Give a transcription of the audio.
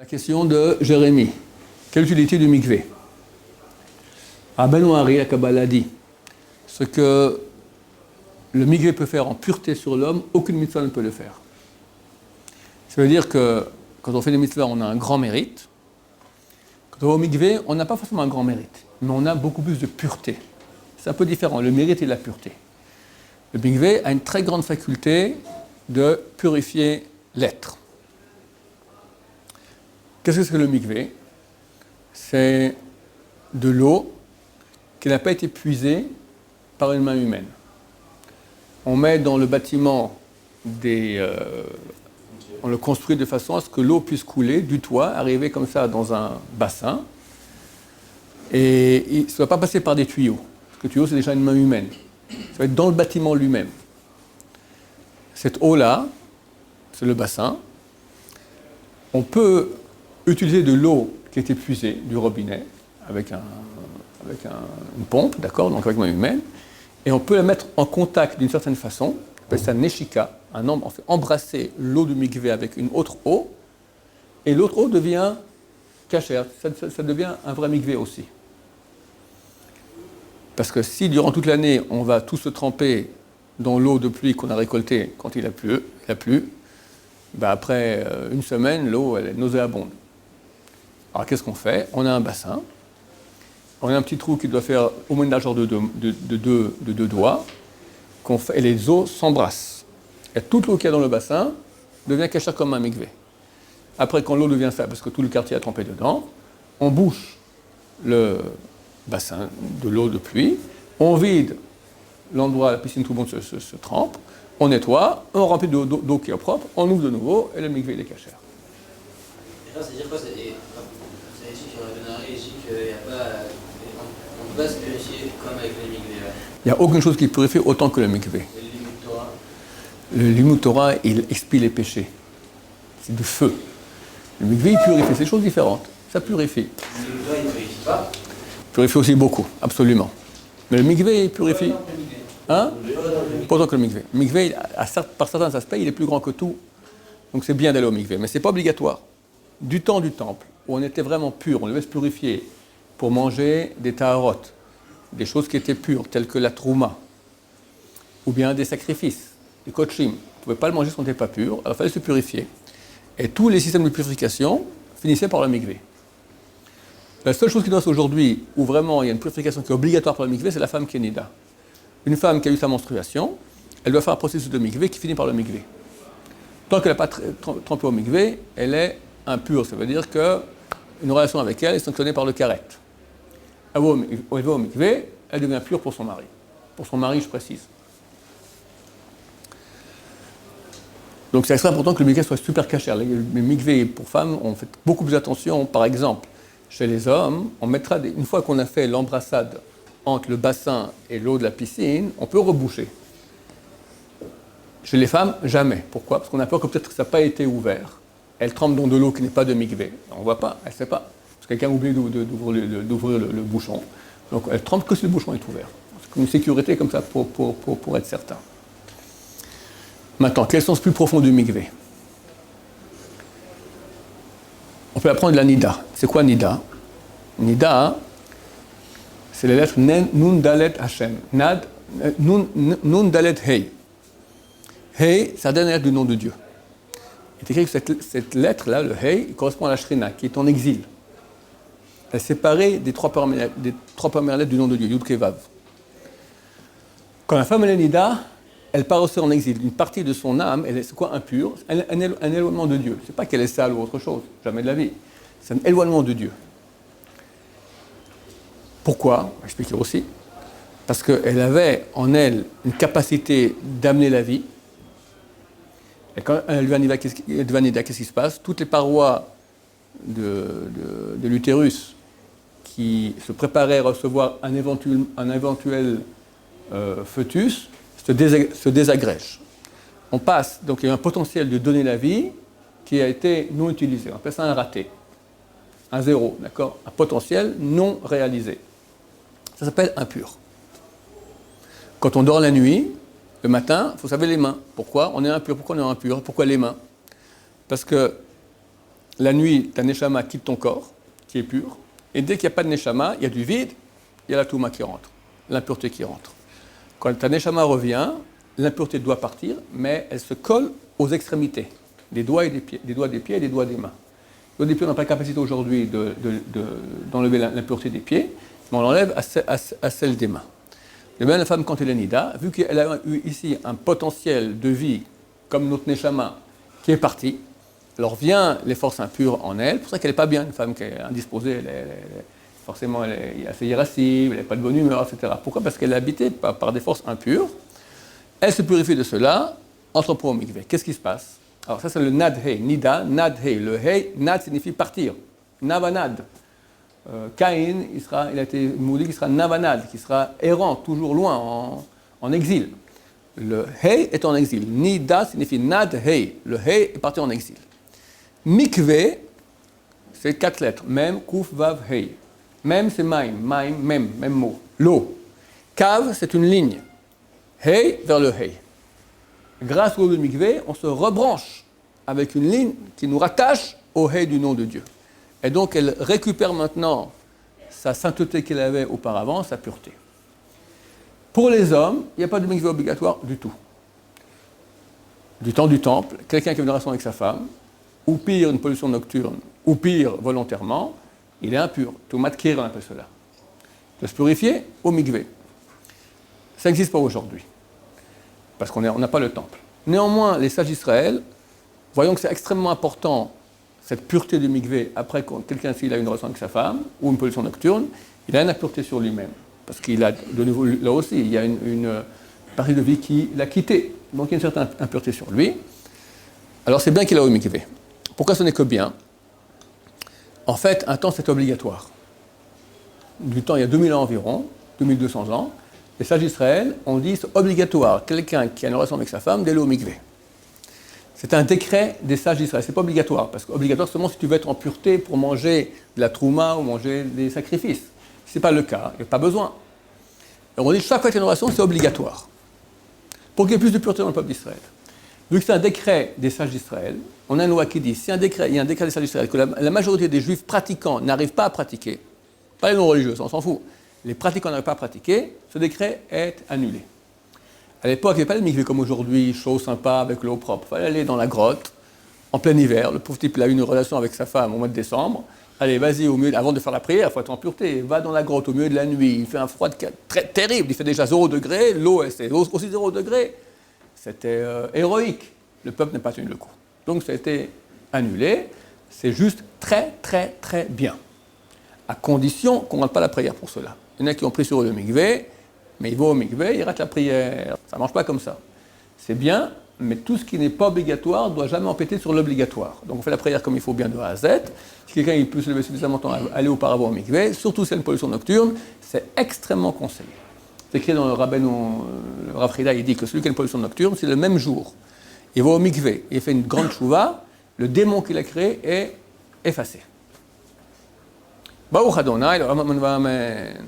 question de Jérémie. Quelle utilité du mikvé? Rabbeinu Ari, la Kabbalah dit, ce que le mikvé peut faire en pureté sur l'homme, aucune mitzvah ne peut le faire. Ça veut dire que quand on fait des mitzvahs, on a un grand mérite. Quand on va au mikvé, on n'a pas forcément un grand mérite, mais on a beaucoup plus de pureté. C'est un peu différent, le mérite et la pureté. Le mikvé a une très grande faculté de purifier l'être. Qu'est-ce que c'est que le mikvé? C'est de l'eau qui n'a pas été puisée par une main humaine. On met dans le bâtiment on le construit de façon à ce que l'eau puisse couler du toit, arriver comme ça dans un bassin, et ça ne va pas passer par des tuyaux, parce que le tuyau c'est déjà une main humaine. Ça va être dans le bâtiment lui-même. Cette eau-là, c'est le bassin. On peut utiliser de l'eau qui a été puisée du robinet avec une pompe, d'accord, donc avec main humaine, et on peut la mettre en contact d'une certaine façon, on appelle ça neshika, on fait embrasser l'eau du mikvé avec une autre eau, et l'autre eau devient cachère, ça devient un vrai mikvé aussi. Parce que si durant toute l'année, on va tous se tremper dans l'eau de pluie qu'on a récoltée quand il a plu, ben après une semaine, l'eau elle est nauséabonde. Alors qu'est-ce qu'on fait? On a un bassin, on a un petit trou qui doit faire au moins une largeur de deux doigts, et les eaux s'embrassent. Et toute l'eau qu'il y a dans le bassin devient cachère comme un mikvé. Après, quand l'eau devient sale, parce que tout le quartier a trempé dedans, on bouche le bassin de l'eau de pluie, on vide l'endroit, la piscine, tout le monde se trempe, on nettoie, on remplit d'eau qui est propre, on ouvre de nouveau, et le mikvé il est cachère. Et là, ça veut dire quoi? Vous avez dit qu'il y aurait bien un régi, qu'il n'y a pas... On ne peut pas se purifier comme avec le mikvé. Il n'y a aucune chose qui purifie autant que le mikvé. Et le limud Torah? Le limud Torah, il expie les péchés. C'est du feu. Le mikvé, il purifie. C'est des choses différentes. Ça purifie. Le limud Torah, il ne purifie pas? Il purifie aussi beaucoup, absolument. Mais le mikvé, il purifie. Hein? Pas autant que le mikvé. Le mikvé, par certains aspects, il est plus grand que tout. Donc c'est bien d'aller au mikvé. Mais ce n'est pas obligatoire. Du temps du temple, où on était vraiment pur, on devait se purifier pour manger des taharot, des choses qui étaient pures, telles que la trouma, ou bien des sacrifices, des kochim. On ne pouvait pas le manger si on n'était pas pur, alors il fallait se purifier. Et tous les systèmes de purification finissaient par le mikvé. La seule chose qui nous reste aujourd'hui, où vraiment il y a une purification qui est obligatoire pour le mikvé, c'est la femme qui est nida. Une femme qui a eu sa menstruation, elle doit faire un processus de mikvé qui finit par le mikvé. Tant qu'elle n'a pas trempé au mikvé, elle est impure. Ça veut dire qu'une relation avec elle est sanctionnée par le karet. Elle va au mikvé, elle devient pure pour son mari. Pour son mari, je précise. Donc c'est extrêmement important que le mikvé soit super cachère. Les mikvés pour femmes, on fait beaucoup plus attention. Par exemple, chez les hommes, on mettra une fois qu'on a fait l'embrassade entre le bassin et l'eau de la piscine, on peut reboucher. Chez les femmes, jamais. Pourquoi? Parce qu'on a peur que peut-être ça n'a pas été ouvert. Elle trempe dans de l'eau qui n'est pas de mikvé. On ne voit pas, elle ne sait pas. Parce que quelqu'un oublie d'ouvrir le bouchon. Donc elle trempe que si le bouchon est ouvert. C'est comme une sécurité comme ça pour être certain. Maintenant, quel sens plus profond du mikvé? On peut apprendre la nida. C'est quoi nida? Nida, c'est les lettres Nun Dalet Hashem. Nun Dalet Hei. Hei, c'est la dernière lettre du nom de Dieu. Il est écrit que cette lettre-là, le Hei, correspond à la Shrina, qui est en exil. Elle est séparée des trois premières lettres du nom de Dieu, Yud Kei Vav. Quand la femme est nida, elle part aussi en exil. Une partie de son âme, c'est quoi impure? Un éloignement de Dieu. C'est pas qu'elle est sale ou autre chose, jamais de la vie. C'est un éloignement de Dieu. Pourquoi? On va expliquer aussi. Parce qu'elle avait en elle une capacité d'amener la vie. Et quand elle devient nida, qu'est-ce qui se passe? Toutes les parois de l'utérus qui se préparaient à recevoir un éventuel fœtus se désagrègent. On passe, donc il y a un potentiel de donner la vie qui a été non utilisé. On appelle ça un raté, un zéro, d'accord? Un potentiel non réalisé. Ça s'appelle impur. Quand on dort la nuit, le matin, il faut savoir les mains. Pourquoi on est impur? Pourquoi on est impur? Pourquoi les mains? Parce que la nuit, ta neshama quitte ton corps, qui est pur, et dès qu'il n'y a pas de neshama, il y a du vide, il y a la touma qui rentre, l'impureté qui rentre. Quand ta neshama revient, l'impureté doit partir, mais elle se colle aux extrémités, des doigts et des pieds, des doigts des pieds et des doigts des mains. Les doigts des pieds, on n'a pas la capacité aujourd'hui d'enlever l'impureté des pieds, mais on l'enlève à celle des mains. De même, la femme, quand elle est nida, vu qu'elle a eu ici un potentiel de vie, comme notre neshama, qui est parti, alors vient les forces impures en elle, c'est pour ça qu'elle n'est pas bien, une femme qui est indisposée, forcément elle est assez irascible, elle n'est pas de bonne humeur, etc. Pourquoi ? Parce qu'elle est habitée par des forces impures, elle se purifie de cela, entre pour au mikvé. Qu'est-ce qui se passe ? Alors ça c'est le nad-hei, nida, nad-hei. Le hei, nad signifie partir, navanad. Caïn, il a été maudit, qui sera navanad, qui sera errant, toujours loin, en exil. Le hei est en exil. Nida signifie nad-hei. Le hei est parti en exil. Mikvé, c'est 4 lettres. Mem, kuf, vav, hei. Mem, c'est maim, même mot. L'eau. Kav, c'est une ligne. Hei vers le hei. Grâce au mikvé, on se rebranche avec une ligne qui nous rattache au hei du nom de Dieu. Et donc, elle récupère maintenant sa sainteté qu'elle avait auparavant, sa pureté. Pour les hommes, il n'y a pas de mikvé obligatoire du tout. Du temps du temple, quelqu'un qui a une relation avec sa femme, ou pire, une pollution nocturne, ou pire, volontairement, il est impur. Toumat kir, on appelle cela. Il doit se purifier au mikvé. Ça n'existe pas aujourd'hui, parce qu'on n'a pas le temple. Néanmoins, les sages d'Israël, voyons que c'est extrêmement important, cette pureté du mikvé, après quelqu'un s'il a une relation avec sa femme, ou une pollution nocturne, il a une impureté sur lui-même. Parce qu'il a, de nouveau, là aussi, il y a une partie de vie qui l'a quitté. Donc il y a une certaine impureté sur lui. Alors c'est bien qu'il a au mikvé. Pourquoi ce n'est que bien ? En fait, un temps c'est obligatoire. Du temps, il y a 2000 ans environ, 2200 ans, les sages d'Israël ont dit c'est obligatoire, quelqu'un qui a une relation avec sa femme, d'aller au mikvé. C'est un décret des sages d'Israël, c'est pas obligatoire, parce qu'obligatoire seulement si tu veux être en pureté pour manger de la trouma ou manger des sacrifices. Si ce n'est pas le cas, il n'y a pas besoin. Alors on dit chaque fois qu'il y a une relation, c'est obligatoire. Pour qu'il y ait plus de pureté dans le peuple d'Israël. Vu que c'est un décret des sages d'Israël, on a une loi qui dit, si il y a un décret des sages d'Israël, que la majorité des juifs pratiquants n'arrivent pas à pratiquer, pas les non-religieux, on s'en fout, les pratiquants n'arrivent pas à pratiquer, ce décret est annulé. À l'époque, il n'y avait pas de mikvé comme aujourd'hui, chaud, sympa, avec l'eau propre. Il fallait aller dans la grotte, en plein hiver. Le pauvre type, il a eu une relation avec sa femme au mois de décembre. Allez, vas-y, avant de faire la prière, il faut être en pureté. Va dans la grotte au milieu de la nuit. Il fait un froid très terrible. Il fait déjà 0 degré. L'eau, c'est aussi 0 degré. C'était héroïque. Le peuple n'a pas tenu le coup. Donc, ça a été annulé. C'est juste très, très, très bien. À condition qu'on ne rate pas la prière pour cela. Il y en a qui ont pris sur eux le mikvé. Mais il va au mikvé, il rate la prière. Ça ne marche pas comme ça. C'est bien, mais tout ce qui n'est pas obligatoire ne doit jamais empiéter sur l'obligatoire. Donc on fait la prière comme il faut bien de A à Z. Si quelqu'un il peut se lever suffisamment temps à aller auparavant au mikvé, surtout si il y a une pollution nocturne, c'est extrêmement conseillé. C'est écrit dans le Rav Frida, il dit que celui qui a une pollution nocturne, c'est le même jour. Il va au mikvé, il fait une grande chouva, le démon qu'il a créé est effacé. Baruch Adonai, Amen.